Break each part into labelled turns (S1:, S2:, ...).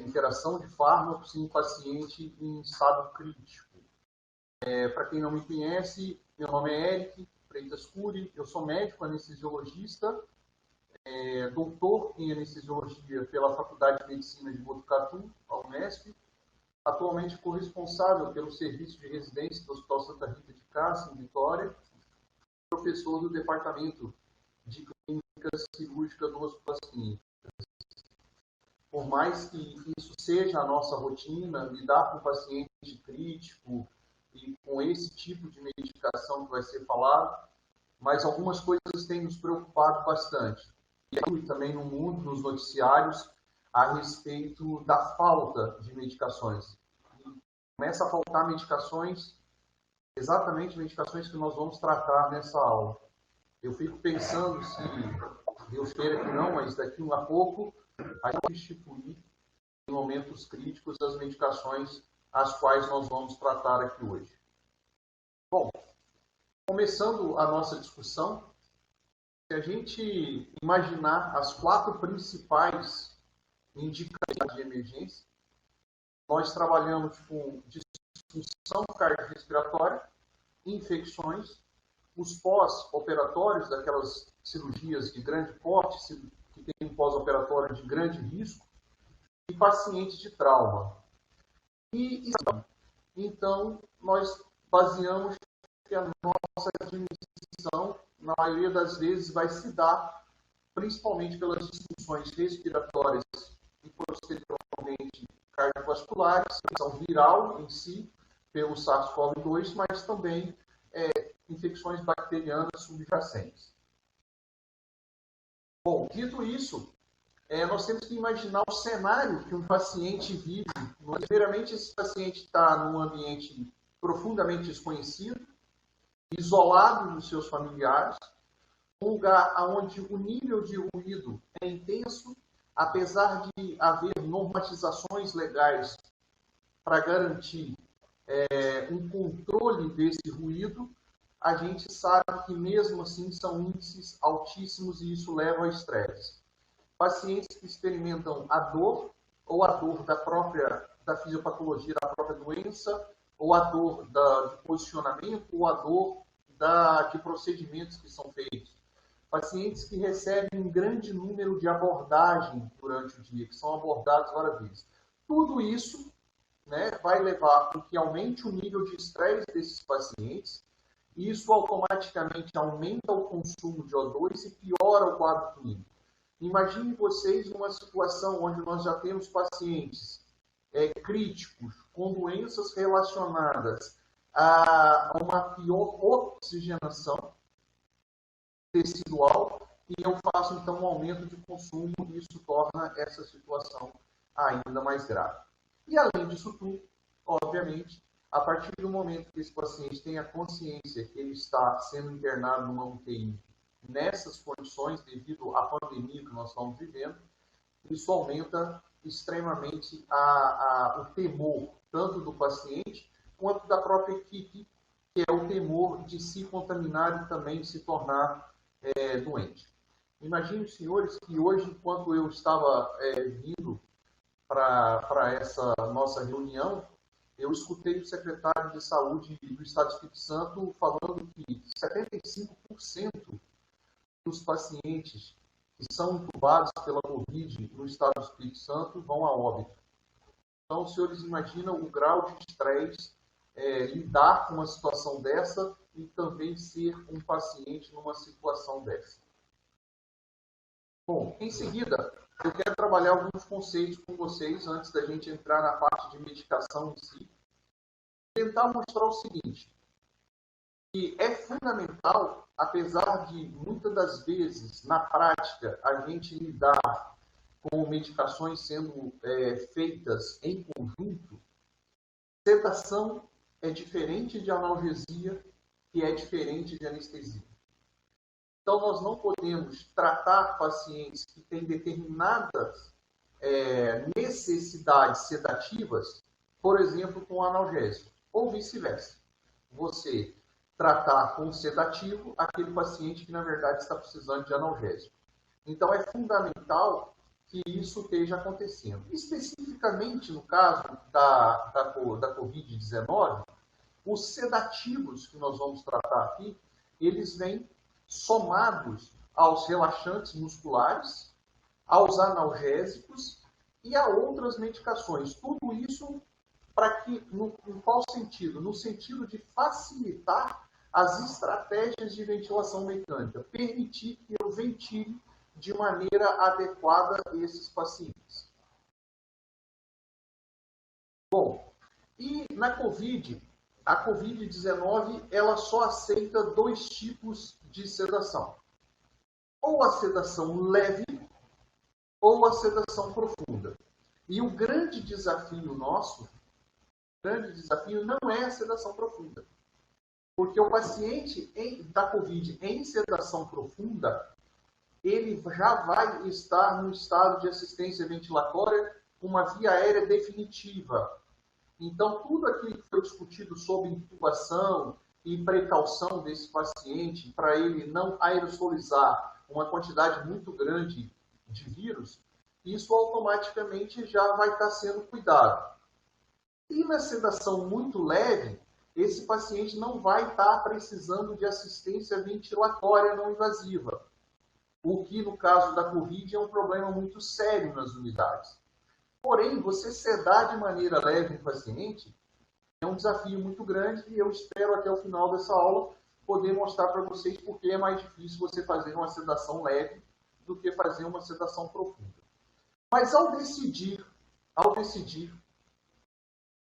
S1: interação de fármacos em paciente em estado crítico. Para quem não me conhece, meu nome é Eric Freitas Cury, eu sou médico anestesiologista, doutor em anestesiologia pela Faculdade de Medicina de Botucatu, a Unesp, atualmente corresponsável pelo serviço de residência do Hospital Santa Rita de Cássia, em Vitória, professor do Departamento de Clínica Cirúrgica do Hospital das Clínicas. Por mais que isso seja a nossa rotina, lidar com paciente crítico e com esse tipo de medicação que vai ser falado, mas algumas coisas têm nos preocupado bastante. E também no mundo, nos noticiários, a respeito da falta de medicações. E começa a faltar medicações, exatamente medicações que nós vamos tratar nessa aula. Eu fico pensando se, Deus queira que não, mas daqui a pouco, a gente instituir em momentos críticos as medicações as quais nós vamos tratar aqui hoje. Bom, começando a nossa discussão, se a gente imaginar as 4 principais indicações de emergência, nós trabalhamos com disfunção cardiorrespiratória, infecções, os pós-operatórios daquelas cirurgias de grande porte, que tem um pós-operatório de grande risco, e pacientes de trauma. Então, nós baseamos que a nossa admissão, na maioria das vezes, vai se dar principalmente pelas disfunções respiratórias e posteriormente cardiovasculares, infecção viral em si, pelo SARS-CoV-2, mas também infecções bacterianas subjacentes. Bom, dito isso, nós temos que imaginar o cenário que um paciente vive. Primeiramente, esse paciente está num ambiente profundamente desconhecido, isolado dos seus familiares, um lugar onde o nível de ruído é intenso, apesar de haver normatizações legais para garantir um controle desse ruído, a gente sabe que mesmo assim são índices altíssimos e isso leva a estresse. Pacientes que experimentam a dor, ou a dor da fisiopatologia da própria doença, ou a dor de posicionamento, ou a dor de procedimentos que são feitos. Pacientes que recebem um grande número de abordagem durante o dia, que são abordados várias vezes. Tudo isso, vai levar a que aumente o nível de estresse desses pacientes, e isso automaticamente aumenta o consumo de O2 e piora o quadro clínico. Imagine vocês numa situação onde nós já temos pacientes críticos, com doenças relacionadas a uma pior oxigenação tecidual, e eu faço então um aumento de consumo, e isso torna essa situação ainda mais grave. E além disso tudo, obviamente, a partir do momento que esse paciente tem a consciência que ele está sendo internado numa UTI nessas condições, devido à pandemia que nós estamos vivendo, isso aumenta extremamente o temor, tanto do paciente quanto da própria equipe, que é o temor de se contaminar e também se tornar doente. Imagine, senhores, que hoje, enquanto eu estava vindo para essa nossa reunião, eu escutei o secretário de Saúde do Estado do Espírito Santo falando que 75% dos pacientes que são intubados pela Covid no Estado do Espírito Santo vão a óbito. Então, os senhores imaginam o grau de estresse, lidar com uma situação dessa e também ser um paciente numa situação dessa. Bom, em seguida, eu quero trabalhar alguns conceitos com vocês antes da gente entrar na parte de medicação em si. Tentar mostrar o seguinte, que é fundamental, apesar de muitas das vezes, na prática, a gente lidar com medicações sendo feitas em conjunto, sedação é diferente de analgesia, que é diferente de anestesia. Então, nós não podemos tratar pacientes que têm determinadas necessidades sedativas, por exemplo, com analgésico, ou vice-versa. Você tratar com sedativo aquele paciente que, na verdade, está precisando de analgésico. Então, é fundamental que isso esteja acontecendo. Especificamente no caso da Covid-19, os sedativos que nós vamos tratar aqui, eles vêm somados aos relaxantes musculares, aos analgésicos e a outras medicações. Tudo isso para que, em qual sentido? No sentido de facilitar as estratégias de ventilação mecânica, permitir que eu ventile de maneira adequada esses pacientes. Bom, e na COVID, a Covid-19, ela só aceita 2 tipos de sedação. Ou a sedação leve, ou a sedação profunda. E o grande desafio nosso, não é a sedação profunda. Porque o paciente da COVID em sedação profunda, ele já vai estar no estado de assistência ventilatória com uma via aérea definitiva. Então, tudo aquilo que foi discutido sobre intubação e precaução desse paciente para ele não aerosolizar uma quantidade muito grande de vírus, isso automaticamente já vai estar sendo cuidado. E na sedação muito leve, esse paciente não vai estar precisando de assistência ventilatória não invasiva, o que no caso da COVID é um problema muito sério nas unidades. Porém, você sedar de maneira leve um paciente é um desafio muito grande e eu espero até o final dessa aula poder mostrar para vocês por que é mais difícil você fazer uma sedação leve do que fazer uma sedação profunda. Mas ao decidir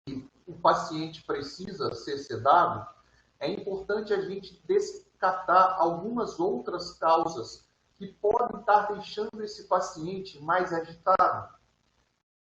S1: que o paciente precisa ser sedado, é importante a gente descartar algumas outras causas que podem estar deixando esse paciente mais agitado.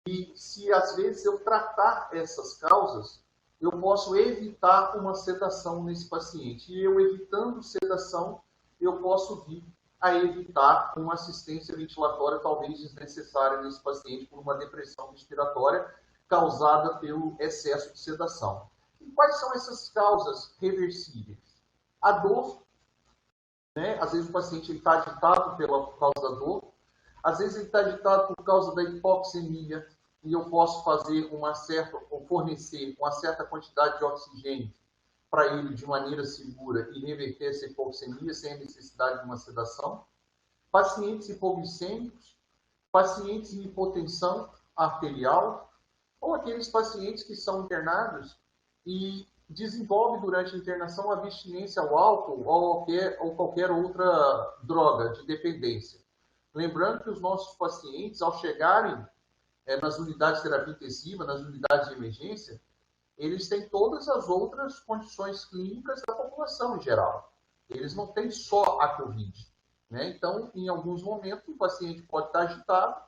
S1: E se às vezes eu tratar essas causas, eu posso evitar uma sedação nesse paciente. E eu evitando sedação, eu posso vir a evitar uma assistência ventilatória talvez desnecessária nesse paciente por uma depressão respiratória causada pelo excesso de sedação. E quais são essas causas reversíveis? A dor, né? Às vezes o paciente está agitado por causa da dor, às vezes ele está agitado por causa da hipoxemia, e eu posso fazer fornecer uma certa quantidade de oxigênio para ele de maneira segura e reverter essa hipoxemia sem a necessidade de uma sedação. Pacientes hipoglicêmicos, pacientes em hipotensão arterial, ou aqueles pacientes que são internados e desenvolvem durante a internação abstinência ao álcool ou qualquer outra droga de dependência. Lembrando que os nossos pacientes, ao chegarem nas unidades de terapia intensiva, nas unidades de emergência, eles têm todas as outras condições clínicas da população em geral. Eles não têm só a COVID, né? Então, em alguns momentos, o paciente pode estar agitado,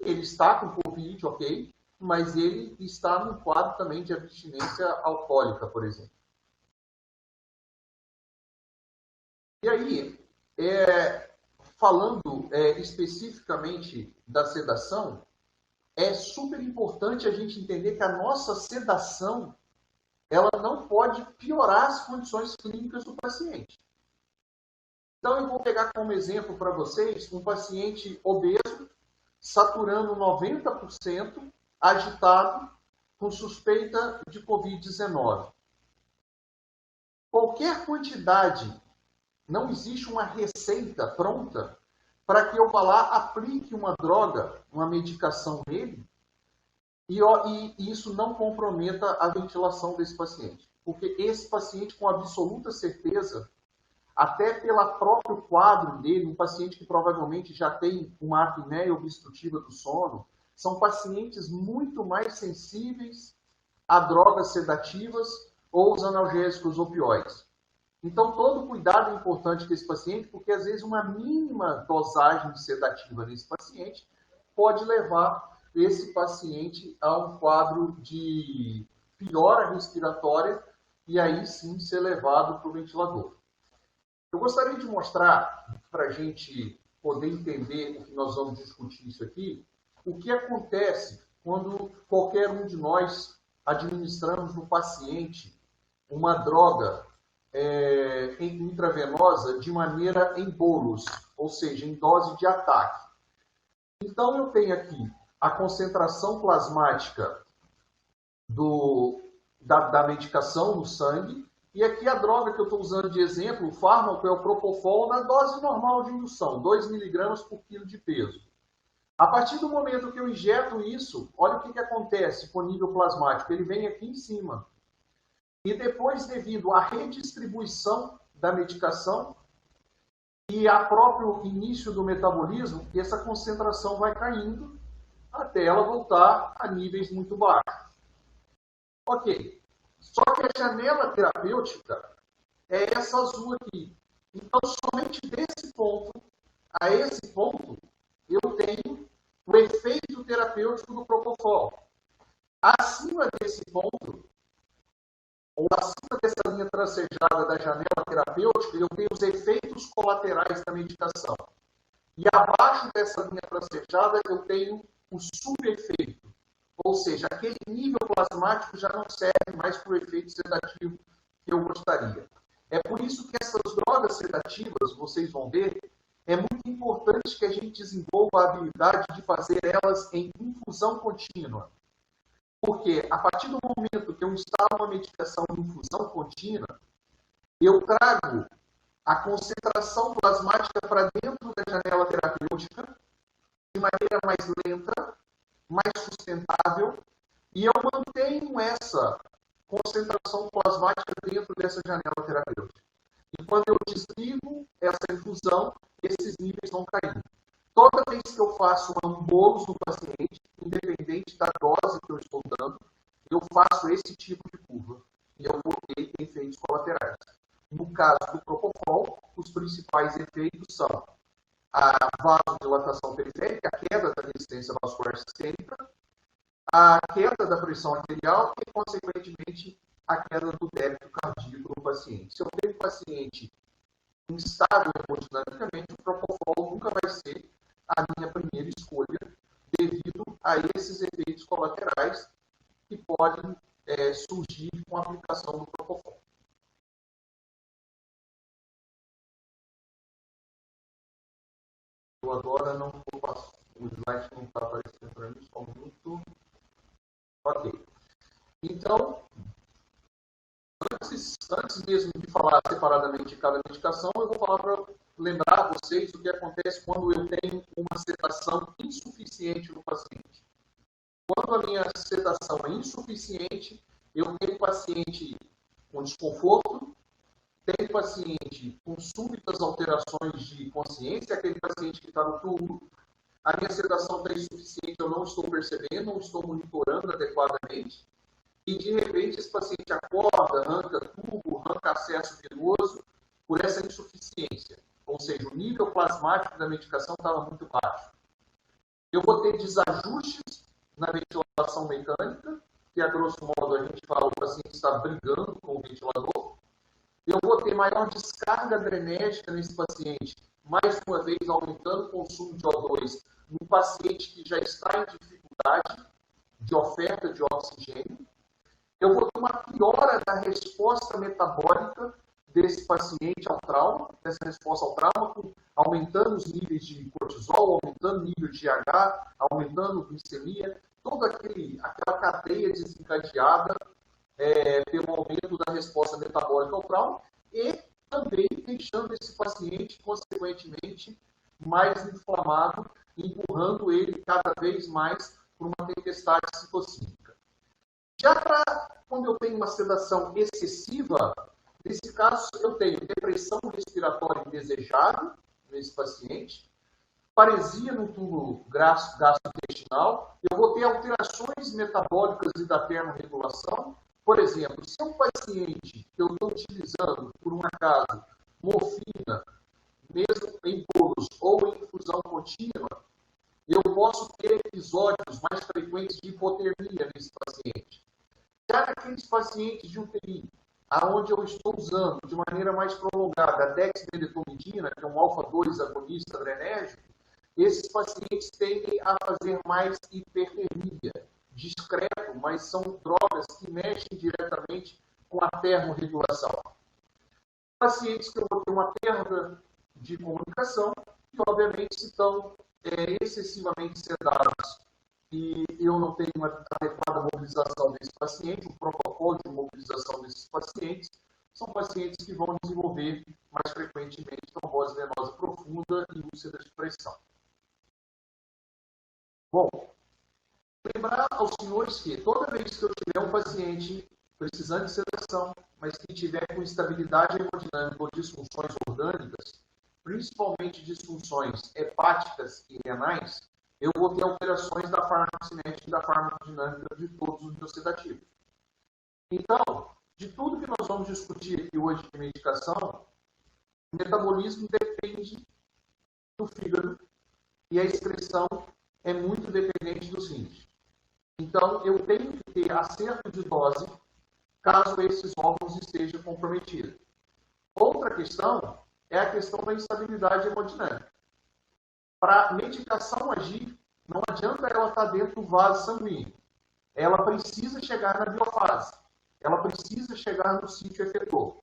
S1: ele está com COVID, ok, mas ele está num quadro também de abstinência alcoólica, por exemplo. E aí, falando especificamente da sedação, é super importante a gente entender que a nossa sedação ela não pode piorar as condições clínicas do paciente. Então, eu vou pegar como exemplo para vocês um paciente obeso, saturando 90%, agitado, com suspeita de Covid-19. Qualquer quantidade, não existe uma receita pronta para que eu vá lá, aplique uma droga, uma medicação nele, e isso não comprometa a ventilação desse paciente. Porque esse paciente, com absoluta certeza, até pelo próprio quadro dele, um paciente que provavelmente já tem uma apneia obstrutiva do sono, são pacientes muito mais sensíveis a drogas sedativas ou os analgésicos opioides. Então, todo cuidado é importante com esse paciente, porque às vezes uma mínima dosagem de sedativa nesse paciente pode levar esse paciente a um quadro de piora respiratória e aí sim ser levado para o ventilador. Eu gostaria de mostrar, para a gente poder entender o que nós vamos discutir isso aqui, o que acontece quando qualquer um de nós administramos no paciente uma droga intravenosa de maneira em bolos, ou seja, em dose de ataque. Então, eu tenho aqui a concentração plasmática da medicação no sangue, e aqui a droga que eu estou usando de exemplo, o fármaco, é o Propofol na dose normal de indução, 2 miligramas por quilo de peso. A partir do momento que eu injeto isso, olha o que acontece com o nível plasmático. Ele vem aqui em cima. E depois, devido à redistribuição da medicação e ao próprio início do metabolismo, essa concentração vai caindo até ela voltar a níveis muito baixos. Ok. Só que a janela terapêutica é essa azul aqui. Então, somente desse ponto a esse ponto, eu tenho o efeito terapêutico do Propofol. Acima desse ponto, ou acima dessa linha tracejada da janela terapêutica, eu tenho os efeitos colaterais da medicação. E abaixo dessa linha tracejada, eu tenho o subefeito. Ou seja, aquele nível plasmático já não serve mais para o efeito sedativo que eu gostaria. É por isso que essas drogas sedativas, vocês vão ver, é muito importante que a gente desenvolva a habilidade de fazer elas em infusão contínua. Porque a partir do momento que eu instalo uma medicação em infusão contínua, eu trago a concentração plasmática para dentro da janela terapêutica de maneira mais lenta, mais sustentável, e eu mantenho essa concentração plasmática dentro dessa janela terapêutica. E quando eu desligo essa infusão, esses níveis vão caindo. Toda vez que eu faço um bolos no paciente, independente da dose que eu estou dando, eu faço esse tipo de curva. E eu vou ter efeitos colaterais. No caso do Propofol, os principais efeitos são a vasodilatação periférica, a queda da resistência vascular sistêmica, a queda da pressão arterial e, consequentemente, a queda do débito cardíaco no paciente. Se eu tenho um paciente instável hemodinamicamente, o Propofol nunca vai ser a minha primeira escolha, devido a esses efeitos colaterais que podem surgir com a aplicação do Propofol. Eu agora não vou passar, o slide não está aparecendo para mim, só um minuto. Ok. Então, antes mesmo de falar separadamente de cada medicação, eu vou falar para lembrar a vocês o que acontece quando eu tenho uma sedação insuficiente no paciente. Quando a minha sedação é insuficiente, eu tenho paciente com desconforto, tenho paciente com súbitas alterações de consciência, aquele paciente que está no tubo, a minha sedação está insuficiente, eu não estou percebendo, não estou monitorando adequadamente, e de repente esse paciente acorda, arranca tubo, arranca acesso venoso por essa insuficiência. Ou seja, o nível plasmático da medicação estava muito baixo. Eu vou ter desajustes na ventilação mecânica, que a grosso modo a gente fala que o paciente está brigando com o ventilador. Eu vou ter maior descarga adrenérgica nesse paciente, mais uma vez aumentando o consumo de O2 no paciente que já está em dificuldade de oferta de oxigênio. Eu vou ter uma piora da resposta metabólica desse paciente ao trauma, dessa resposta ao trauma, aumentando os níveis de cortisol, aumentando o nível de GH, aumentando a glicemia, toda aquela cadeia desencadeada pelo aumento da resposta metabólica ao trauma e também deixando esse paciente, consequentemente, mais inflamado, empurrando ele cada vez mais para uma tempestade citocínica. Já quando eu tenho uma sedação excessiva, nesse caso eu tenho depressão respiratória indesejada nesse paciente, paresia no tubo gastrointestinal, eu vou ter alterações metabólicas e da termorregulação. Por exemplo, se é um paciente que eu estou utilizando, por um acaso, morfina, mesmo em bolos ou em infusão contínua, eu posso ter episódios mais frequentes de hipotermia nesse paciente. Já naqueles pacientes de UTI, aonde eu estou usando de maneira mais prolongada a dexmedetomidina, que é um alfa-2 agonista adrenérgico, esses pacientes tendem a fazer mais hipertermia, discreto, mas são drogas que mexem diretamente com a termorregulação. Pacientes que eu vou ter uma perda de comunicação, que obviamente estão excessivamente sedados e eu não tenho uma adequada mobilização desse paciente, o protocolo de mobilização desses pacientes, são pacientes que vão desenvolver mais frequentemente trombose venosa profunda e úlcera de pressão. Bom, lembrar aos senhores que toda vez que eu tiver um paciente precisando de sedação, mas que tiver com instabilidade hemodinâmica ou disfunções orgânicas, principalmente disfunções hepáticas e renais, eu vou ter alterações da farmacocinética e da farmacodinâmica de todos os meus sedativos. Então, de tudo que nós vamos discutir aqui hoje de medicação, o metabolismo depende do fígado e a excreção é muito dependente dos rins. Então, eu tenho que ter acerto de dose caso esses órgãos estejam comprometidos. Outra questão é a questão da instabilidade hemodinâmica. Para a medicação agir, não adianta ela estar dentro do vaso sanguíneo. Ela precisa chegar na biofase. Ela precisa chegar no sítio efetor.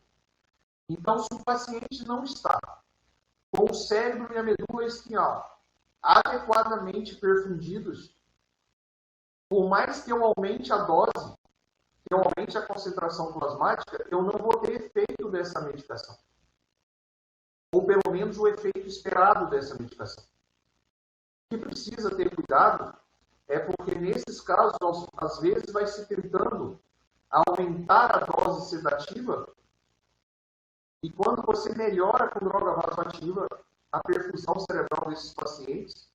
S1: Então, se o paciente não está com o cérebro e a medula espinhal adequadamente perfundidos, por mais que eu aumente a dose, que eu aumente a concentração plasmática, eu não vou ter efeito dessa medicação. Ou pelo menos o efeito esperado dessa medicação. O que precisa ter cuidado é porque nesses casos, às vezes, vai se tentando aumentar a dose sedativa e quando você melhora com droga vasoativa a perfusão cerebral desses pacientes,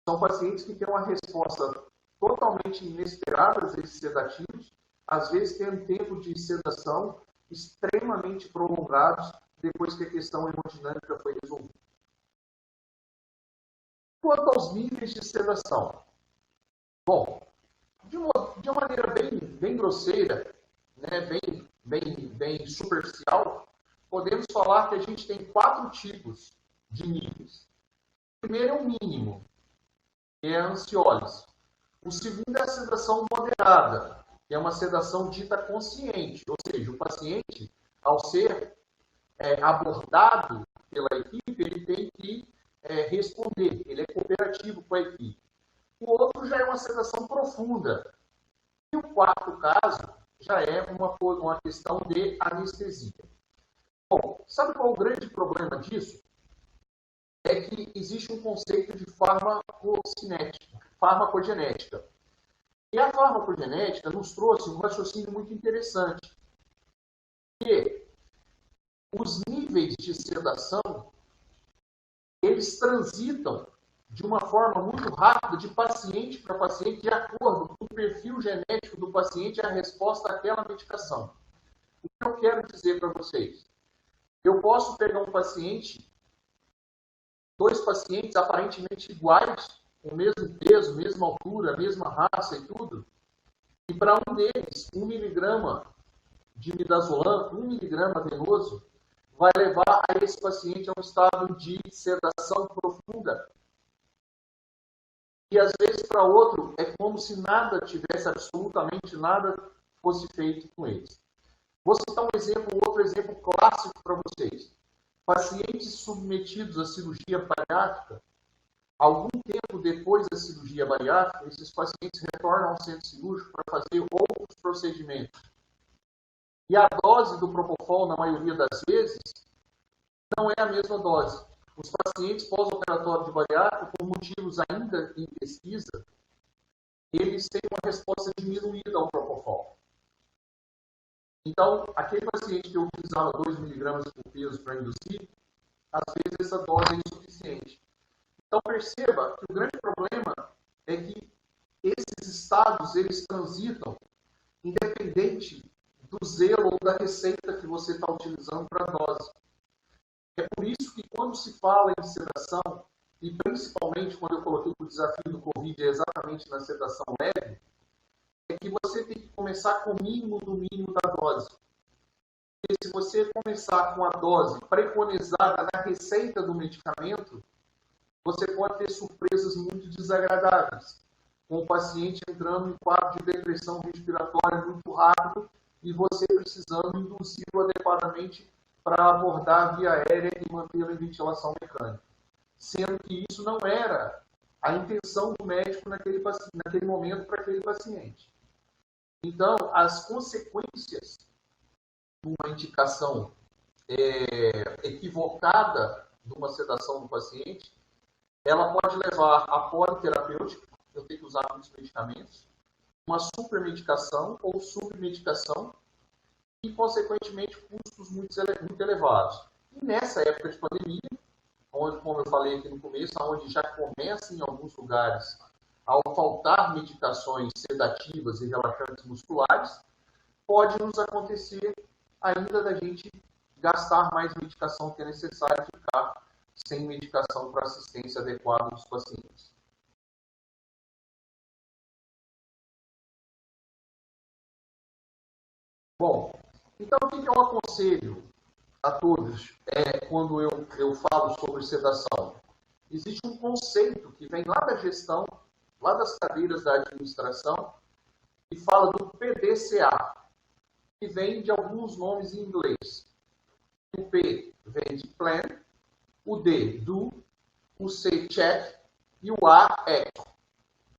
S1: são pacientes que têm uma resposta totalmente inesperada a esses sedativos, às vezes tem um tempo de sedação extremamente prolongados depois que a questão hemodinâmica foi resolvida. Quanto aos níveis de sedação. Bom, de uma maneira bem grosseira, né, bem superficial, podemos falar que a gente tem 4 tipos de níveis. O primeiro é o mínimo, que é a ansiólise. O segundo é a sedação moderada, que é uma sedação dita consciente, ou seja, o paciente, ao ser abordado pela equipe, ele tem que responder, ele é cooperativo com a equipe. O outro já é uma sedação profunda. E o quarto caso já é uma questão de anestesia. Bom, sabe qual é o grande problema disso? É que existe um conceito de farmacogenética. E a farmacogenética nos trouxe um raciocínio muito interessante. Que os níveis de sedação, eles transitam de uma forma muito rápida, de paciente para paciente, de acordo com o perfil genético do paciente e a resposta àquela medicação. O que eu quero dizer para vocês? Eu posso pegar um paciente, 2 pacientes aparentemente iguais, com o mesmo peso, mesma altura, mesma raça e tudo, e para um deles, 1 miligrama de midazolam, 1 miligrama venoso, vai levar a esse paciente a um estado de sedação profunda. E às vezes para outro é como se nada tivesse, absolutamente nada fosse feito com eles. Vou citar outro exemplo clássico para vocês. Pacientes submetidos à cirurgia bariátrica, algum tempo depois da cirurgia bariátrica, esses pacientes retornam ao centro cirúrgico para fazer outros procedimentos. E a dose do propofol, na maioria das vezes, não é a mesma dose. Os pacientes pós-operatório de bariátrica, por motivos ainda em pesquisa, eles têm uma resposta diminuída ao propofol. Então, aquele paciente que eu utilizava 2 miligramas por peso para induzir, às vezes essa dose é insuficiente. Então, perceba que o grande problema é que esses estados, eles transitam independente do zelo ou da receita que você está utilizando para a dose. É por isso que quando se fala em sedação, e principalmente quando eu coloquei o desafio do Covid exatamente na sedação leve, é que você tem que começar com o mínimo do mínimo da dose. Porque se você começar com a dose preconizada na receita do medicamento, você pode ter surpresas muito desagradáveis, com o paciente entrando em quadro de depressão respiratória muito rápido e você precisando induzir adequadamente para abordar a via aérea e mantê-la em ventilação mecânica. sendo que isso não era a intenção do médico naquele momento para aquele paciente. Então, as consequências de uma indicação equivocada de uma sedação do paciente, ela pode levar a politerapêutica, eu tenho que usar muitos medicamentos, uma supermedicação ou submedicação e, consequentemente, custos muito elevados. E nessa época de pandemia, onde, como eu falei aqui no começo, onde já começa em alguns lugares ao faltar medicações sedativas e relaxantes musculares, pode nos acontecer ainda da gente gastar mais medicação que é necessário e ficar sem medicação para assistência adequada dos pacientes. Bom, então o que eu aconselho a todos quando eu falo sobre sedação? Existe um conceito que vem lá da gestão, lá das cadeiras da administração, que fala do PDCA, que vem de alguns nomes em inglês. O P vem de plan, o D, do, o C, check, e o A, act.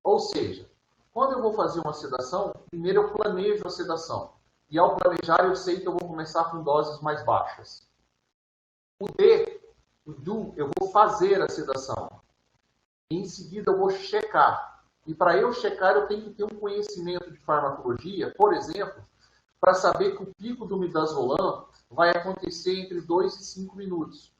S1: Ou seja, quando eu vou fazer uma sedação, primeiro eu planejo a sedação. E ao planejar, eu sei que eu vou começar com doses mais baixas. O D, o do, eu vou fazer a sedação. E em seguida, eu vou checar. E para eu checar, eu tenho que ter um conhecimento de farmacologia, por exemplo, para saber que o pico do midazolam vai acontecer entre 2 e 5 minutos.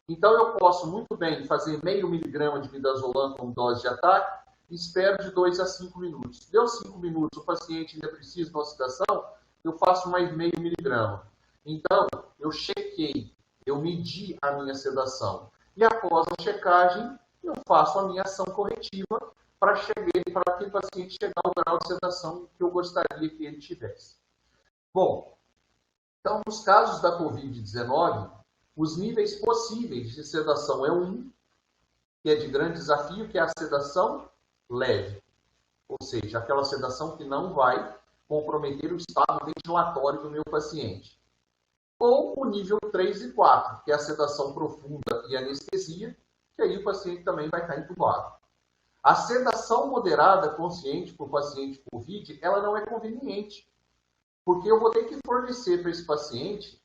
S1: Então, eu posso muito bem fazer meio miligrama de midazolam como dose de ataque e espero de 2 a 5 minutos. Deu 5 minutos, o paciente ainda precisa de uma sedação, eu faço mais meio miligrama. Então, eu chequei, eu medi a minha sedação. E após a checagem, eu faço a minha ação corretiva para aquele paciente chegar ao grau de sedação que eu gostaria que ele tivesse. Bom, então, nos casos da Covid-19, os níveis possíveis de sedação é um, que é de grande desafio, que é a sedação leve. Ou seja, aquela sedação que não vai comprometer o estado ventilatório do meu paciente. Ou o nível 3 e 4, que é a sedação profunda e anestesia, que aí o paciente também vai estar entubado. A sedação moderada consciente para o paciente COVID, ela não é conveniente, porque eu vou ter que fornecer para esse paciente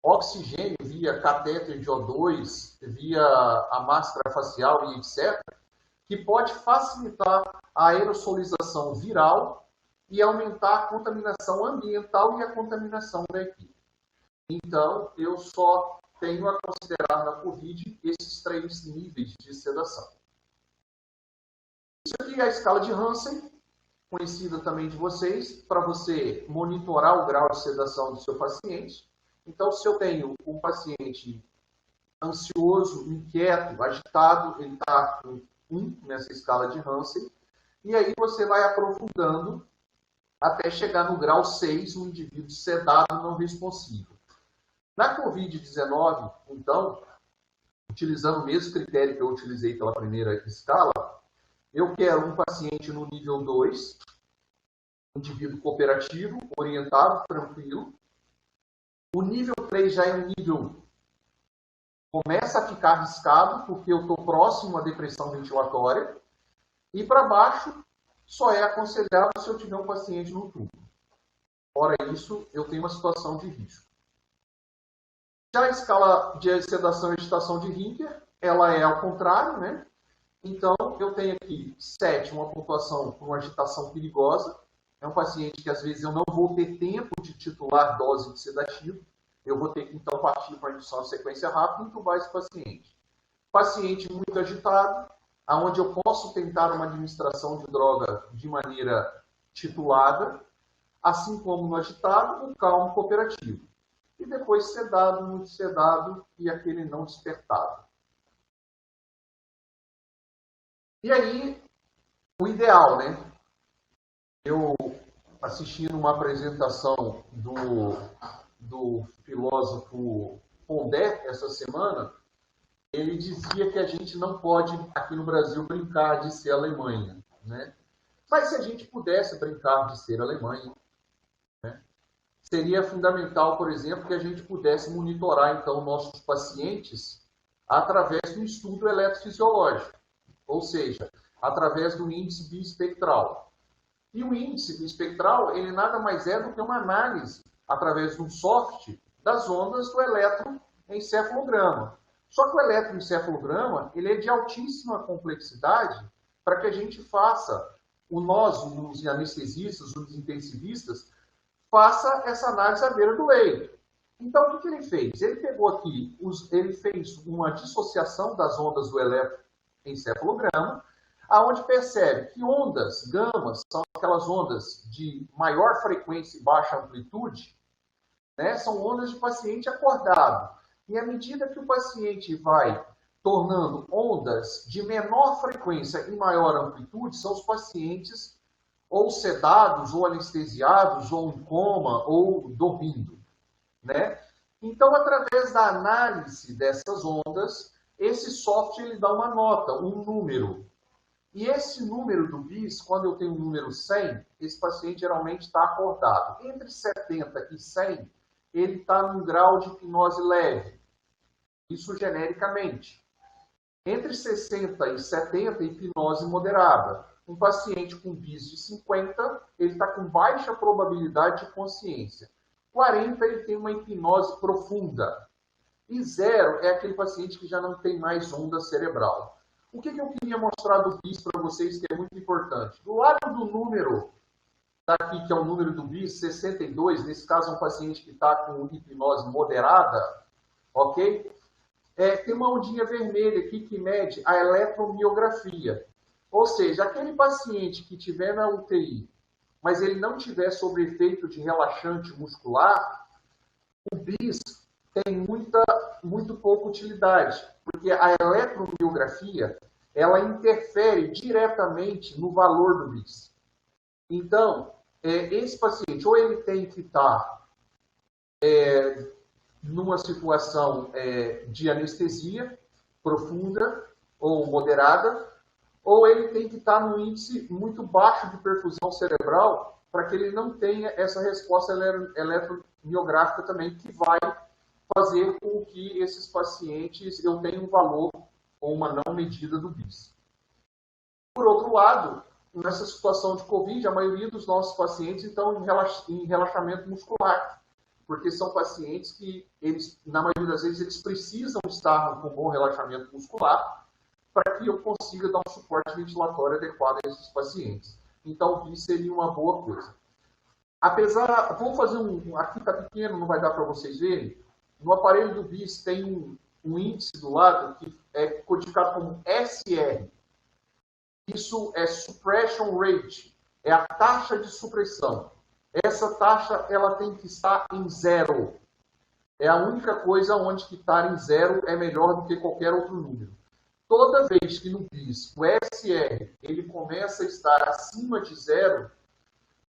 S1: oxigênio via catéter de O2, via a máscara facial e etc., que pode facilitar a aerosolização viral e aumentar a contaminação ambiental e a contaminação da equipe. Então, eu só tenho a considerar na COVID esses 3 níveis de sedação. Isso aqui é a escala de Hansen, conhecida também de vocês, para você monitorar o grau de sedação do seu paciente. Então, se eu tenho um paciente ansioso, inquieto, agitado, ele está com 1 nessa escala de Hansen, e aí você vai aprofundando até chegar no grau 6, um indivíduo sedado não responsivo. Na Covid-19, então, utilizando o mesmo critério que eu utilizei pela primeira escala, eu quero um paciente no nível 2, indivíduo cooperativo, orientado, tranquilo. O nível 3 já é um nível começa a ficar arriscado, porque eu estou próximo à depressão ventilatória. E para baixo, só é aconselhável se eu tiver um paciente no tubo. Fora isso, eu tenho uma situação de risco. Já a escala de sedação e agitação de Rinker, ela é ao contrário, né? Então, eu tenho aqui 7, uma pontuação por uma agitação perigosa. É um paciente que, às vezes, eu não vou ter tempo de titular dose de sedativo. Eu vou ter que, então, partir para a indução de sequência rápida e entubar esse paciente. Paciente muito agitado, onde eu posso tentar uma administração de droga de maneira titulada, assim como no agitado, o calmo cooperativo. E depois sedado, muito sedado e aquele não despertado. E aí, o ideal, né? Eu, assistindo uma apresentação do filósofo Pondé essa semana, ele dizia que a gente não pode, aqui no Brasil, brincar de ser Alemanha, né? Mas se a gente pudesse brincar de ser Alemanha, né, seria fundamental, por exemplo, que a gente pudesse monitorar, então, nossos pacientes através do estudo eletrofisiológico, ou seja, através do índice biespectral. E o índice biespectral, ele nada mais é do que uma análise, através de um software, das ondas do eletroencefalograma. Só que o eletroencefalograma, ele é de altíssima complexidade para que a gente faça, nós, os anestesistas, os intensivistas, faça essa análise à beira do leito. Então, o que ele fez? Ele pegou aqui, ele fez uma dissociação das ondas do eletroencefalograma, aonde percebe que ondas gamas são aquelas ondas de maior frequência e baixa amplitude, né? São ondas de paciente acordado. E à medida que o paciente vai tornando ondas de menor frequência e maior amplitude, são os pacientes ou sedados, ou anestesiados, ou em coma, ou dormindo, né? Então, através da análise dessas ondas, esse software ele dá uma nota, um número. E esse número do BIS, quando eu tenho o número 100, esse paciente geralmente está acordado. Entre 70 e 100, ele está num grau de hipnose leve. Isso genericamente. Entre 60 e 70, hipnose moderada. Um paciente com BIS de 50, ele está com baixa probabilidade de consciência. 40, ele tem uma hipnose profunda. E 0 é aquele paciente que já não tem mais onda cerebral. O que eu queria mostrar do BIS para vocês, que é muito importante? Do lado do número, daqui, que é o número do BIS, 62, nesse caso é um paciente que está com hipnose moderada, ok? Tem uma ondinha vermelha aqui que mede a eletromiografia. Ou seja, aquele paciente que tiver na UTI, mas ele não tiver sob efeito de relaxante muscular, o BIS tem muito pouca utilidade, porque a eletromiografia, ela interfere diretamente no valor do BIS. Então, esse paciente, ou ele tem que estar numa situação de anestesia profunda ou moderada, ou ele tem que estar num índice muito baixo de perfusão cerebral para que ele não tenha essa resposta eletromiográfica também, que vai fazer com que esses pacientes eu tenha um valor ou uma não medida do BIS. Por outro lado, nessa situação de Covid, a maioria dos nossos pacientes estão em relaxamento muscular, porque são pacientes que, na maioria das vezes, eles precisam estar com bom relaxamento muscular para que eu consiga dar um suporte ventilatório adequado a esses pacientes. Então, o BIS seria uma boa coisa. Vou fazer aqui está pequeno, não vai dar para vocês verem. No aparelho do BIS tem um índice do lado que é codificado como SR. Isso é suppression rate, é a taxa de supressão. Essa taxa ela tem que estar em 0. É a única coisa onde que estar em 0 é melhor do que qualquer outro número. Toda vez que no BIS o SR ele começa a estar acima de 0,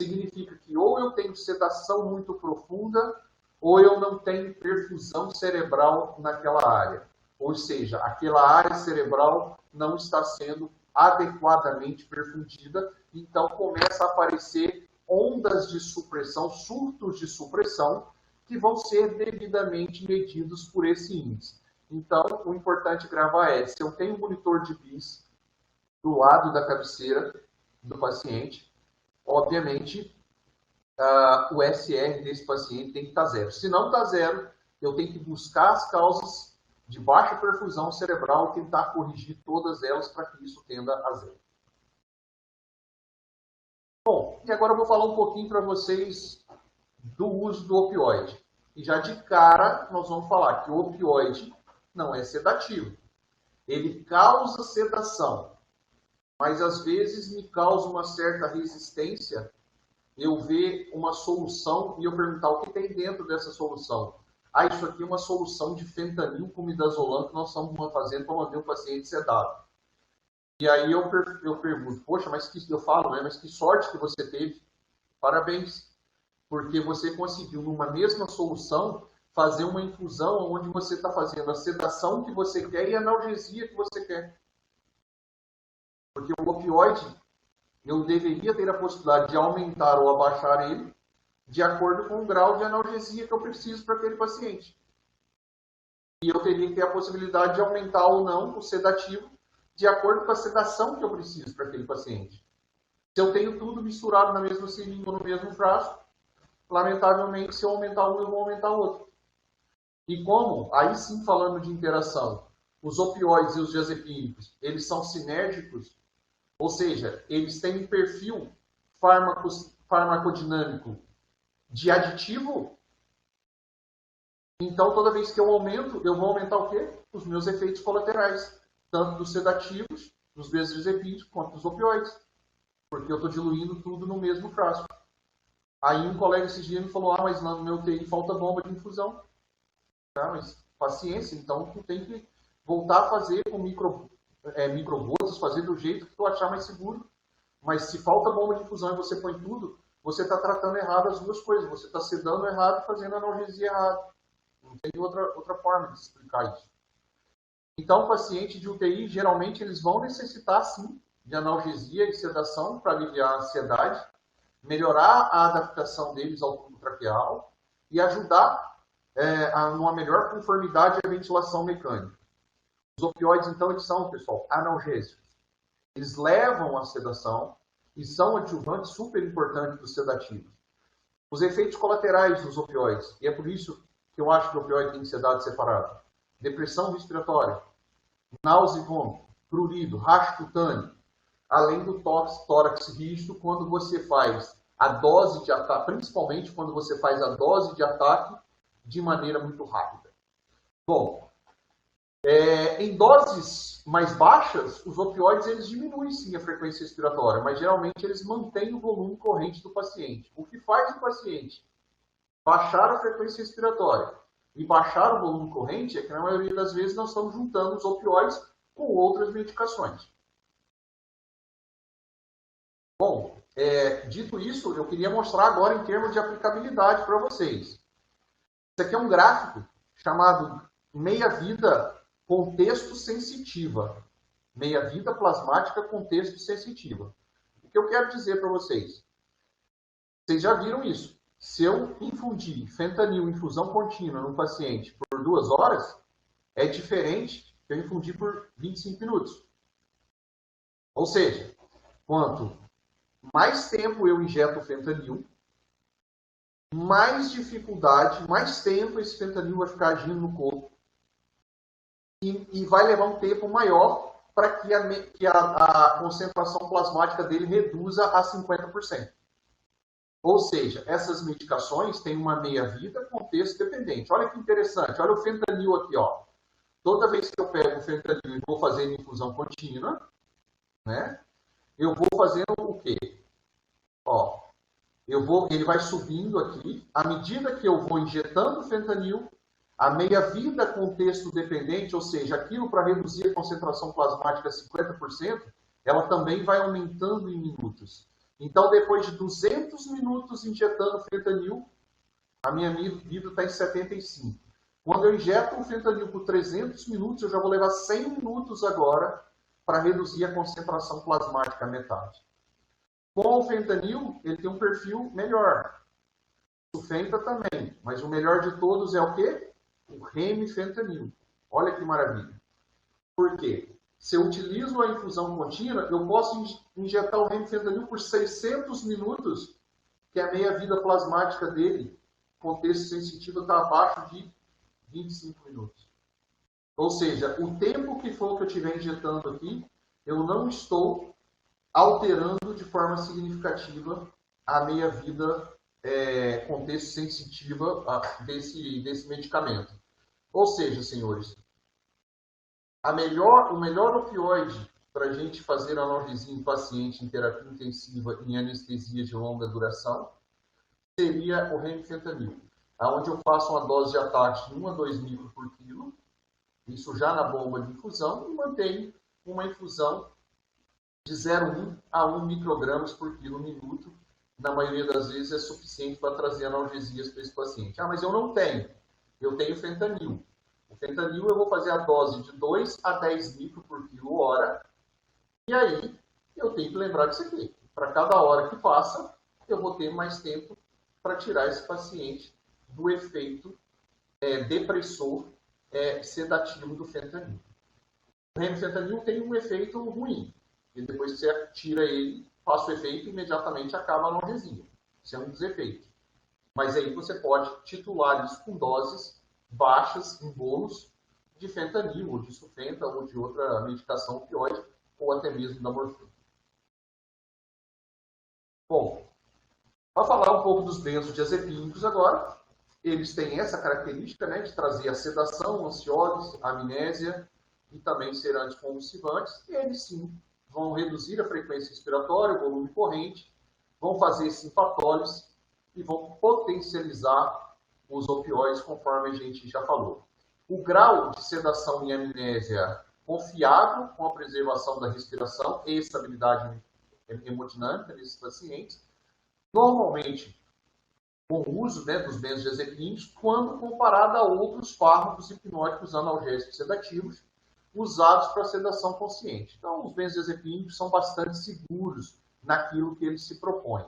S1: significa que ou eu tenho sedação muito profunda, ou eu não tenho perfusão cerebral naquela área. Ou seja, aquela área cerebral não está sendo adequadamente perfundida, então começa a aparecer ondas de supressão, surtos de supressão, que vão ser devidamente medidos por esse índice. Então, o importante gravar é, se eu tenho um monitor de BIS do lado da cabeceira do paciente, obviamente, o SR desse paciente tem que estar 0. Se não está 0, eu tenho que buscar as causas de baixa perfusão cerebral e tentar corrigir todas elas para que isso tenda a 0. Bom, e agora eu vou falar um pouquinho para vocês do uso do opioide. E já de cara, nós vamos falar que o opioide não é sedativo. Ele causa sedação, mas às vezes me causa uma certa resistência eu ver uma solução e eu perguntar o que tem dentro dessa solução. Isso aqui é uma solução de fentanil com midazolam que nós estamos fazendo para manter o paciente sedado. E aí eu pergunto, poxa, mas que sorte que você teve. Parabéns, porque você conseguiu, numa mesma solução, fazer uma infusão onde você está fazendo a sedação que você quer e a analgesia que você quer. Porque o opioide, eu deveria ter a possibilidade de aumentar ou abaixar ele de acordo com o grau de analgesia que eu preciso para aquele paciente. E eu teria que ter a possibilidade de aumentar ou não o sedativo de acordo com a sedação que eu preciso para aquele paciente. Se eu tenho tudo misturado na mesma seringa ou no mesmo frasco, lamentavelmente, se eu aumentar um, eu vou aumentar o outro. E como, aí sim falando de interação, os opioides e os diazepínicos, eles são sinérgicos, ou seja, eles têm um perfil farmacodinâmico de aditivo. Então, toda vez que eu aumento, eu vou aumentar o quê? Os meus efeitos colaterais, tanto dos sedativos, dos benzodiazepínicos, quanto dos opioides. Porque eu estou diluindo tudo no mesmo frasco. Aí um colega esse dia me falou, mas no meu TI falta bomba de infusão. Tá, mas paciência, então tu tem que voltar a fazer com microgotas, fazer do jeito que tu achar mais seguro. Mas se falta bomba de infusão e você põe tudo, você está tratando errado as duas coisas. Você está sedando errado e fazendo analgesia errado. Não tem outra forma de explicar isso. Então, o paciente de UTI, geralmente, eles vão necessitar, sim, de analgesia e sedação para aliviar a ansiedade, melhorar a adaptação deles ao tubo traqueal e ajudar numa melhor conformidade à ventilação mecânica. Os opioides, então, eles são, pessoal, analgésicos. Eles levam à sedação e são adjuvantes super importantes dos sedativos. Os efeitos colaterais dos opioides, e é por isso que eu acho que o opioide tem que ser dado separado. Depressão respiratória, náusea e vômito, prurido, racho cutâneo, além do tórax rígido, quando você faz a dose de ataque, principalmente quando você faz a dose de ataque de maneira muito rápida. Bom, em doses mais baixas, os opioides eles diminuem sim a frequência respiratória, mas geralmente eles mantêm o volume corrente do paciente. O que faz o paciente baixar a frequência respiratória e baixar o volume corrente é que na maioria das vezes nós estamos juntando os opioides com outras medicações. Bom, dito isso, eu queria mostrar agora em termos de aplicabilidade para vocês. Isso aqui é um gráfico chamado meia-vida contexto sensitiva. Meia-vida plasmática contexto sensitiva. O que eu quero dizer para vocês? Vocês já viram isso. Se eu infundir fentanil infusão contínua num paciente por 2 horas, é diferente de eu infundir por 25 minutos. Ou seja, quanto mais tempo eu injeto o fentanil, mais dificuldade, mais tempo esse fentanil vai ficar agindo no corpo. E vai levar um tempo maior para que a concentração plasmática dele reduza a 50%. Ou seja, essas medicações têm uma meia-vida contexto dependente. Olha que interessante, olha o fentanil aqui, ó. Toda vez que eu pego o fentanil e vou fazer infusão contínua, né? Eu vou fazendo o quê? Ó, ele vai subindo aqui. À medida que eu vou injetando fentanil, a meia-vida contexto dependente, ou seja, aquilo para reduzir a concentração plasmática a 50%, ela também vai aumentando em minutos. Então, depois de 200 minutos injetando fentanil, a minha vida está em 75. Quando eu injeto o fentanil por 300 minutos, eu já vou levar 100 minutos agora para reduzir a concentração plasmática à metade. Com o fentanil, ele tem um perfil melhor. O Fenta também, mas o melhor de todos é o quê? O remifentanil. Olha que maravilha. Por quê? Se eu utilizo a infusão contínua, eu posso injetar o remifentanil por 600 minutos, que a meia-vida plasmática dele, contexto sensitivo, está abaixo de 25 minutos. Ou seja, o tempo que for que eu estiver injetando aqui, eu não estou alterando de forma significativa a meia-vida contexto sensitiva desse medicamento. Ou seja, senhores, o melhor opioide para a gente fazer analgesia em paciente em terapia intensiva em anestesia de longa duração seria o remifentanil, onde eu faço uma dose de ataque de 1 a 2 micro por quilo, isso já na bomba de infusão, e mantenho uma infusão de 0,1 a 1 microgramas por quilo minuto. Na maioria das vezes é suficiente para trazer analgesias para esse paciente. Mas eu não tenho. Eu tenho fentanil. O fentanil eu vou fazer a dose de 2 a 10 micro por quilo hora. E aí eu tenho que lembrar disso aqui. Para cada hora que passa, eu vou ter mais tempo para tirar esse paciente do efeito depressor sedativo do fentanil. O remifentanil tem um efeito ruim, e depois que você tira ele, passa o efeito e imediatamente acaba a analgesia. Isso é um dos efeitos. Mas aí você pode titular isso com doses baixas em bolos de fentanil, ou de sufenta, ou de outra medicação opioide, ou até mesmo da morfina. Bom, para falar um pouco dos benzodiazepínicos agora, eles têm essa característica, né, de trazer a sedação, ansiólise, amnésia e também ser anticonvulsivantes. E eles sim vão reduzir a frequência respiratória, o volume corrente, vão fazer simpatólise e vão potencializar os opioides, conforme a gente já falou. O grau de sedação e amnésia confiável, com a preservação da respiração e estabilidade hemodinâmica nesses pacientes, normalmente com o uso, né, dos benzodiazepínicos, quando comparado a outros fármacos hipnóticos analgésicos sedativos usados para sedação consciente. Então, os benzodiazepínicos são bastante seguros naquilo que eles se propõem.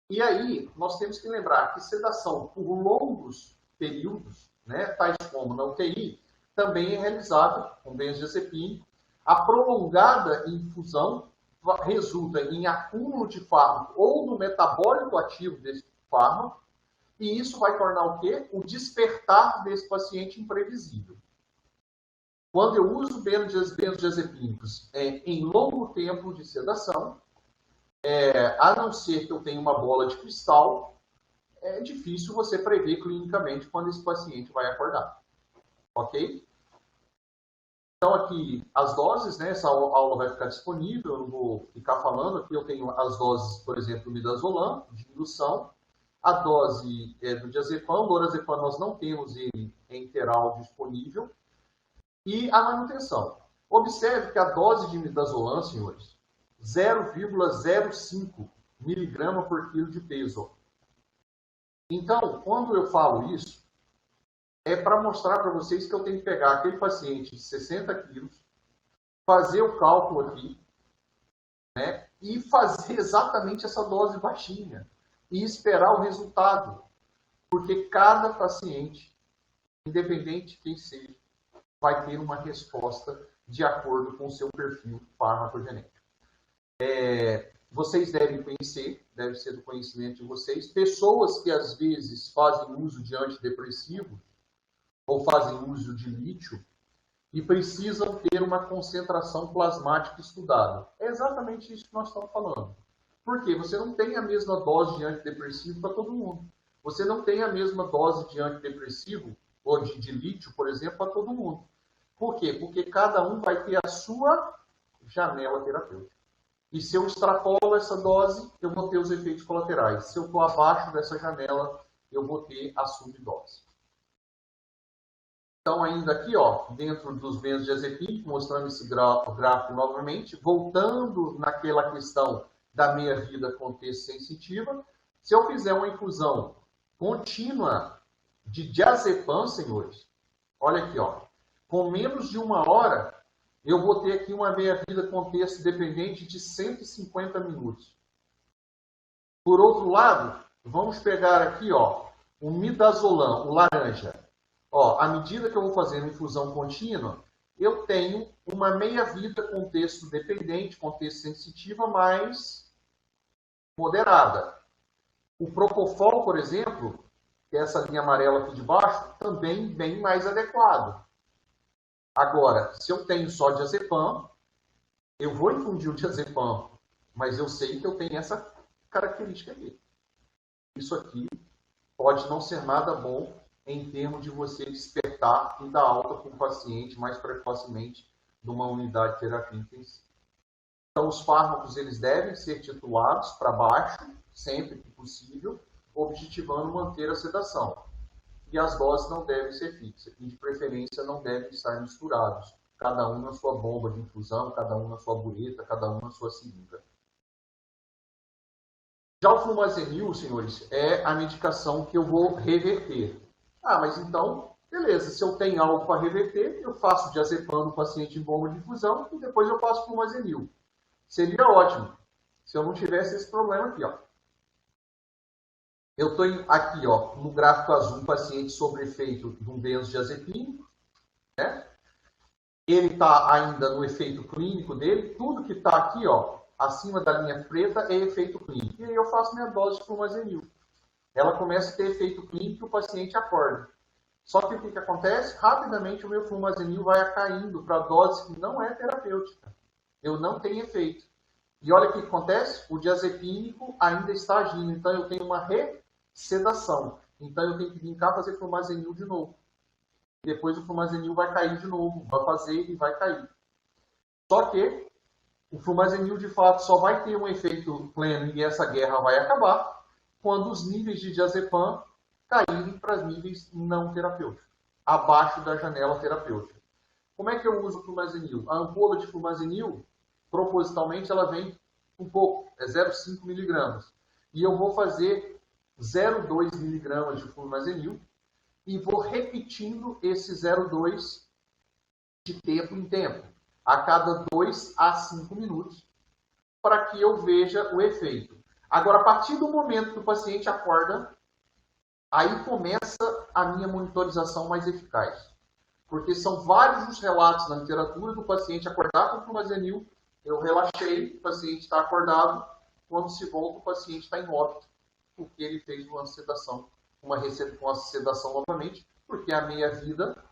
S1: E aí, nós temos que lembrar que sedação por longos períodos, né, tais como na UTI, também é realizada com benzodiazepínico. A prolongada infusão resulta em acúmulo de fármaco ou no metabólico ativo desse fármaco, e isso vai tornar o quê? O despertar desse paciente imprevisível. Quando eu uso benzodiazepínicos em longo tempo de sedação, a não ser que eu tenha uma bola de cristal, é difícil você prever clinicamente quando esse paciente vai acordar. Ok? Então, aqui, as doses, né? Essa aula vai ficar disponível, eu não vou ficar falando. Aqui eu tenho as doses, por exemplo, do midazolam, de indução. A dose do diazepam, o lorazepam nós não temos ele em interal disponível. E a manutenção. Observe que a dose de midazolam, senhores, 0,05 miligrama por quilo de peso. Então, quando eu falo isso, é para mostrar para vocês que eu tenho que pegar aquele paciente de 60 quilos, fazer o cálculo aqui, né, e fazer exatamente essa dose baixinha e esperar o resultado. Porque cada paciente, independente de quem seja, vai ter uma resposta de acordo com o seu perfil farmacogenético. Vocês devem conhecer, deve ser do conhecimento de vocês, pessoas que às vezes fazem uso de antidepressivo ou fazem uso de lítio e precisam ter uma concentração plasmática estudada. É exatamente isso que nós estamos falando. Por quê? Você não tem a mesma dose de antidepressivo para todo mundo. Você não tem a mesma dose de antidepressivo ou de lítio, por exemplo, para todo mundo. Por quê? Porque cada um vai ter a sua janela terapêutica. E se eu extrapolo essa dose, eu vou ter os efeitos colaterais. Se eu estou abaixo dessa janela, eu vou ter a subdose. Então, ainda aqui, ó, dentro dos benzodiazepínicos, mostrando esse gráfico novamente, voltando naquela questão da meia-vida contexto sensitiva, se eu fizer uma infusão contínua de diazepam, senhores, olha aqui, ó, com menos de 1 hora, eu vou ter aqui uma meia-vida contexto dependente de 150 minutos. Por outro lado, vamos pegar aqui, ó, o midazolam, o laranja. Ó, à medida que eu vou fazendo infusão contínua, eu tenho uma meia-vida contexto dependente, contexto sensitiva mais moderada. O propofol, por exemplo, que é essa linha amarela aqui de baixo, também bem mais adequado. Agora, se eu tenho só diazepam, eu vou infundir o diazepam, mas eu sei que eu tenho essa característica aqui. Isso aqui pode não ser nada bom em termos de você despertar e dar alta para o paciente mais precocemente de uma unidade de terapia intensiva. Então, os fármacos eles devem ser titulados para baixo, sempre que possível, objetivando manter a sedação. E as doses não devem ser fixas, e de preferência não devem estar misturados, cada um na sua bomba de infusão, cada um na sua bureta, cada um na sua seringa. Já o flumazenil, senhores, é a medicação que eu vou reverter. Ah, mas então, beleza, se eu tenho algo para reverter, eu faço diazepam no paciente em bomba de infusão e depois eu passo flumazenil. Seria ótimo, se eu não tivesse esse problema aqui, ó. Eu estou aqui, ó, no gráfico azul, um paciente sobre efeito de um benzodiazepínico, né? Ele está ainda no efeito clínico dele, tudo que está aqui, ó, acima da linha preta é efeito clínico. E aí eu faço minha dose de flumazenil. Ela começa a ter efeito clínico e o paciente acorda. Só que o que acontece? Rapidamente o meu flumazenil vai caindo para dose que não é terapêutica. Eu não tenho efeito. E olha o que acontece, o diazepínico ainda está agindo, então eu tenho uma ressedação. Então eu tenho que vir cá fazer flumazenil de novo. Depois o flumazenil vai cair de novo, vai fazer e vai cair. Só que o flumazenil de fato só vai ter um efeito pleno e essa guerra vai acabar quando os níveis de diazepam caírem para níveis não terapêuticos, abaixo da janela terapêutica. Como é que eu uso o flumazenil? A ampola de flumazenil, propositalmente, ela vem um pouco, é 0,5 miligramas. E eu vou fazer 0,2 miligramas de flumazenil e vou repetindo esse 0,2 de tempo em tempo, a cada 2 a 5 minutos, para que eu veja o efeito. Agora, a partir do momento que o paciente acorda, aí começa a minha monitorização mais eficaz. Porque são vários os relatos na literatura do paciente acordar com flumazenil, eu relaxei, o paciente está acordado, quando se volta o paciente está em óbito, porque ele fez uma sedação, uma sedação novamente, porque a meia-vida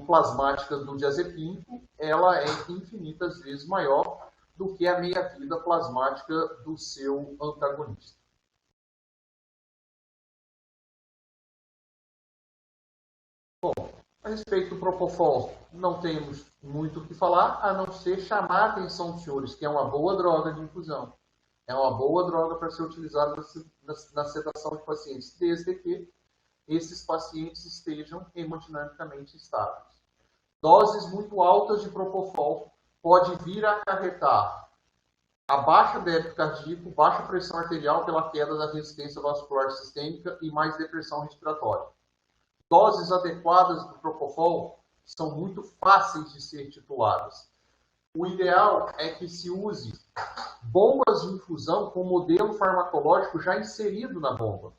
S1: plasmática do diazepínico, ela é infinitas vezes maior do que a meia-vida plasmática do seu antagonista. Bom, a respeito do Propofol, não temos muito o que falar, a não ser chamar a atenção dos senhores, que é uma boa droga de infusão. É uma boa droga para ser utilizada na sedação de pacientes, desde que esses pacientes estejam hemodinamicamente estáveis. Doses muito altas de Propofol pode vir a acarretar a baixa débito cardíaco, baixa pressão arterial pela queda da resistência vascular sistêmica e mais depressão respiratória. Doses adequadas do Propofol são muito fáceis de ser tituladas. O ideal é que se use bombas de infusão com modelo farmacológico já inserido na bomba.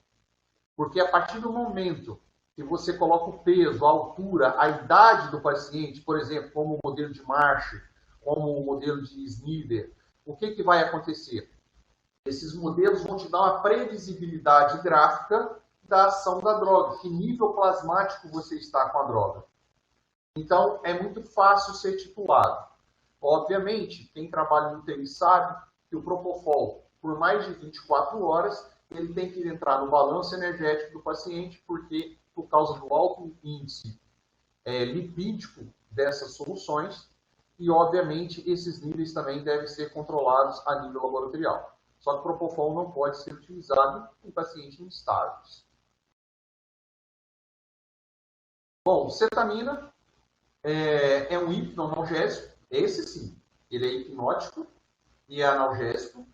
S1: Porque a partir do momento que você coloca o peso, a altura, a idade do paciente, por exemplo, como o modelo de Marsh, como o modelo de Snyder, o que vai acontecer? Esses modelos vão te dar uma previsibilidade gráfica da ação da droga, que nível plasmático você está com a droga. Então, é muito fácil ser titulado. Obviamente, quem trabalha no TI sabe que o Propofol, por mais de 24 horas, ele tem que entrar no balanço energético do paciente, porque, por causa do alto índice lipídico dessas soluções, e, obviamente, esses níveis também devem ser controlados a nível laboratorial. Só que o Propofol não pode ser utilizado em pacientes instáveis. Bom, cetamina é um hipnoanalgésico, esse sim, ele é hipnótico e é analgésico,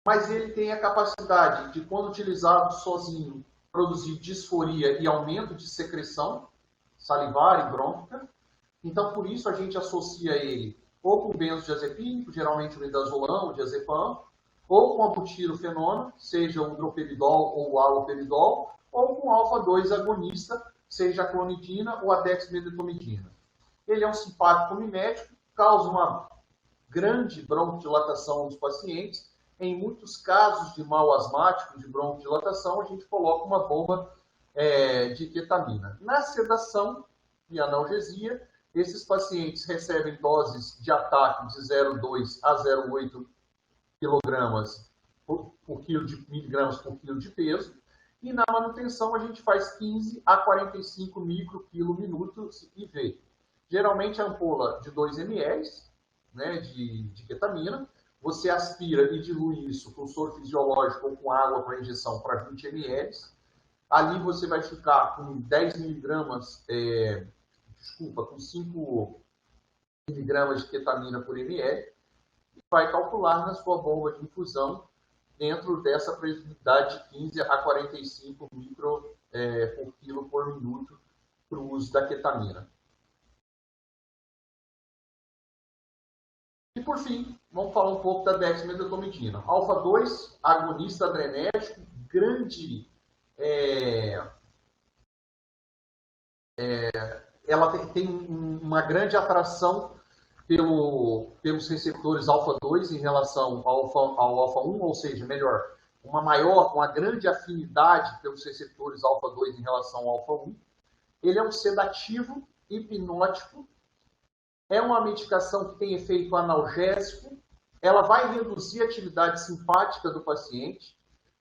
S1: mas ele tem a capacidade de, quando utilizado sozinho, produzir disforia e aumento de secreção salivar e brônquica. Então, por isso, a gente associa ele ou com benzodiazepínico, geralmente o midazolam, o diazepam, ou com a butirofenona, seja o droperidol ou o haloperidol, ou com alfa-2 agonista, seja a clonidina ou a dexmedetomidina. Ele é um simpático mimético, causa uma grande broncodilatação nos pacientes. Em muitos casos de mal asmático, de broncodilatação, a gente coloca uma bomba de ketamina. Na sedação e analgesia, esses pacientes recebem doses de ataque de 0,2 a 0,8 kg por quilo de miligramas por quilo de peso. E na manutenção a gente faz 15 a 45 microquilo-minutos IV. Geralmente a ampola de 2 ml, né, de ketamina, você aspira e dilui isso com soro fisiológico ou com água para injeção para 20 ml. Ali você vai ficar com 10 miligramas, com 5 miligramas de ketamina por ml e vai calcular na sua bomba de infusão dentro dessa previsibilidade de 15 a 45 micro por quilo por minuto para o uso da ketamina. E por fim, vamos falar um pouco da dexmedetomidina. Alfa-2, agonista adrenérgico, grande ela tem uma grande atração pelos receptores alfa-2 em relação ao alfa-1, ou seja, melhor, uma grande afinidade pelos receptores alfa-2 em relação ao alfa-1. Ele é um sedativo hipnótico, é uma medicação que tem efeito analgésico, ela vai reduzir a atividade simpática do paciente,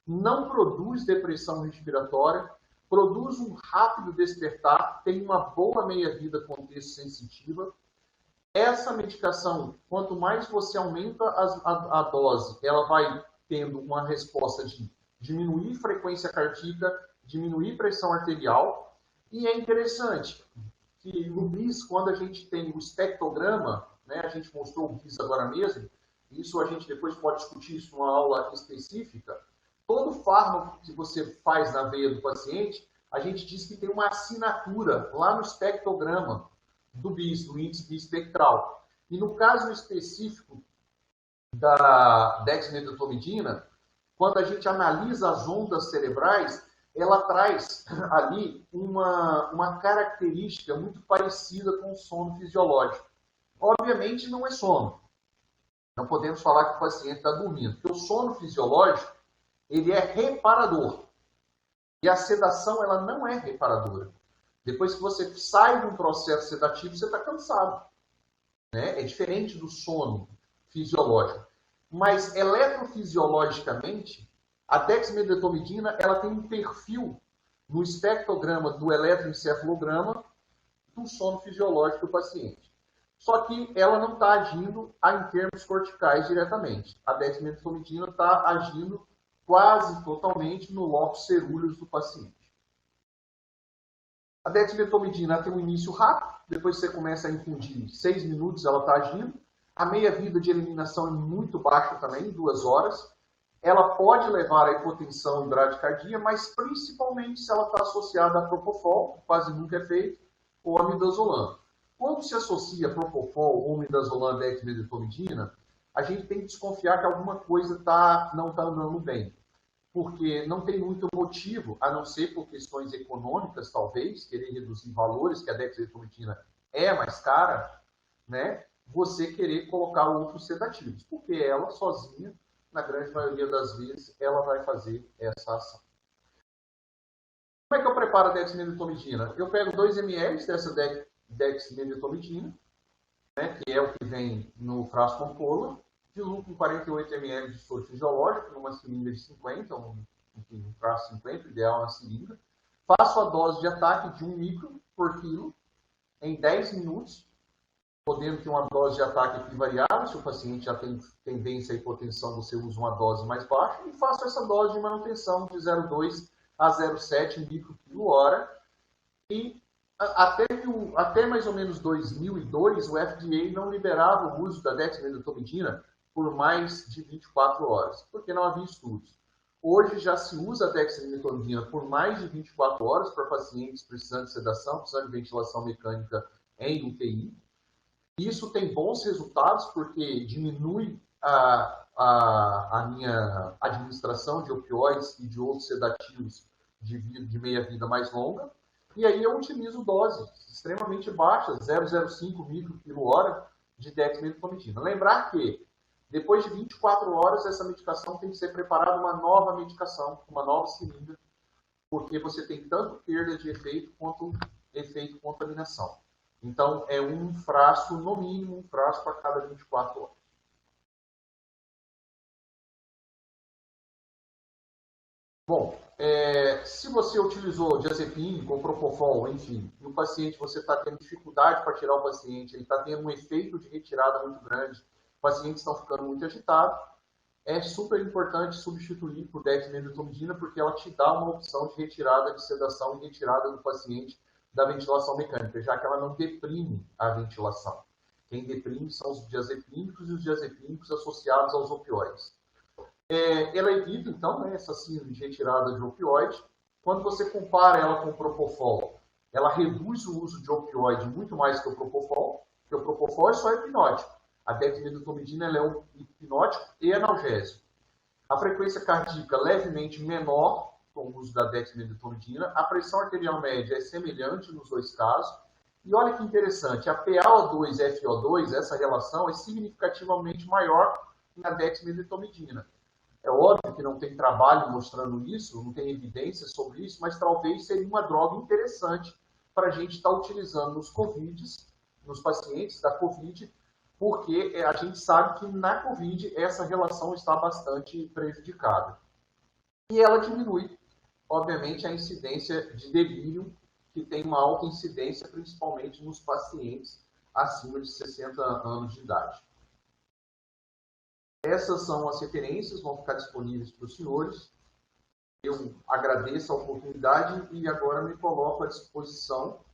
S1: não produz depressão respiratória, produz um rápido despertar, tem uma boa meia-vida contexto sensitiva. Essa medicação, quanto mais você aumenta a dose, ela vai tendo uma resposta de diminuir frequência cardíaca, diminuir pressão arterial. E é interessante que no BIS, quando a gente tem o espectrograma, né, a gente mostrou o BIS agora mesmo, isso a gente depois pode discutir isso numa aula específica, todo fármaco que você faz na veia do paciente, a gente diz que tem uma assinatura lá no espectrograma do BIS, do índice bispectral. E no caso específico da dexmedetomidina, quando a gente analisa as ondas cerebrais, ela traz ali uma característica muito parecida com o sono fisiológico. Obviamente não é sono. Não podemos falar que o paciente está dormindo, porque o sono fisiológico ele é reparador. E a sedação ela não é reparadora. Depois que você sai de um processo sedativo, você está cansado. Né? É diferente do sono fisiológico. Mas eletrofisiologicamente, a dexmedetomidina ela tem um perfil no espectrograma do eletroencefalograma do sono fisiológico do paciente. Só que ela não está agindo em termos corticais diretamente. A dexmedetomidina está agindo quase totalmente no locus ceruleus do paciente. A dexmedetomidina tem um início rápido, depois você começa a infundir 6 minutos, ela está agindo. A meia-vida de eliminação é muito baixa também, 2 horas. Ela pode levar à hipotensão e bradicardia, mas principalmente se ela está associada a propofol, que quase nunca é feito, ou a midazolam. Quando se associa propofol ou midazolam à dexmedetomidina, a gente tem que desconfiar que alguma coisa não está andando bem. Porque não tem muito motivo, a não ser por questões econômicas, talvez, querer reduzir valores, que a dexmedetomidina é mais cara, né? Você querer colocar outros sedativos, porque ela sozinha, na grande maioria das vezes, ela vai fazer essa ação. Como é que eu preparo a dexmedetomidina? Eu pego 2 ml dessa dexmedetomidina, né, que é o que vem no frasco ampola, diluo com 48 ml de soro fisiológico, numa seringa de 50, um frasco 50, ideal na seringa. Faço a dose de ataque de 1 micro por quilo em 10 minutos, podendo ter uma dose de ataque aqui variável, se o paciente já tem tendência à hipotensão, você usa uma dose mais baixa, e faço essa dose de manutenção de 0,2 a 0,7 microquilo-hora, e até mais ou menos 2002, o FDA não liberava o uso da dexmedetomidina por mais de 24 horas, porque não havia estudos. Hoje já se usa a dexmedetomidina por mais de 24 horas para pacientes precisando de sedação, precisando de ventilação mecânica em UTI. Isso tem bons resultados porque diminui a minha administração de opioides e de outros sedativos de meia-vida mais longa. E aí eu utilizo doses extremamente baixas, 0,05 microquilo-hora de dexmedetomidina. Lembrar que depois de 24 horas essa medicação tem que ser preparada uma nova medicação, uma nova seringa, porque você tem tanto perda de efeito quanto efeito contaminação. Então, é um frasco, no mínimo, um frasco a cada 24 horas. Bom, se você utilizou diazepam ou propofol, enfim, e o paciente, você está tendo dificuldade para tirar o paciente, ele está tendo um efeito de retirada muito grande, os pacientes estão ficando muito agitados, é super importante substituir por dexmedetomidina, porque ela te dá uma opção de retirada de sedação e retirada do paciente da ventilação mecânica, já que ela não deprime a ventilação. Quem deprime são os diazepínicos e os diazepínicos associados aos opioides. Ela evita, então, né, essa síndrome de retirada de opioide. Quando você compara ela com o propofol, ela reduz o uso de opioide muito mais que o propofol, porque o propofol é só hipnótico. A dexmedetomidina ela é um hipnótico e analgésico. A frequência cardíaca levemente menor com o uso da dexmedetomidina. A pressão arterial média é semelhante nos dois casos. E olha que interessante, a PaO2-FO2, essa relação é significativamente maior na dexmedetomidina. É óbvio que não tem trabalho mostrando isso, não tem evidência sobre isso, mas talvez seria uma droga interessante para a gente estar utilizando nos COVIDs, nos pacientes da COVID, porque a gente sabe que na COVID essa relação está bastante prejudicada. E ela diminui, obviamente, a incidência de delírio, que tem uma alta incidência, principalmente nos pacientes acima de 60 anos de idade. Essas são as referências, vão ficar disponíveis para os senhores. Eu agradeço a oportunidade e agora me coloco à disposição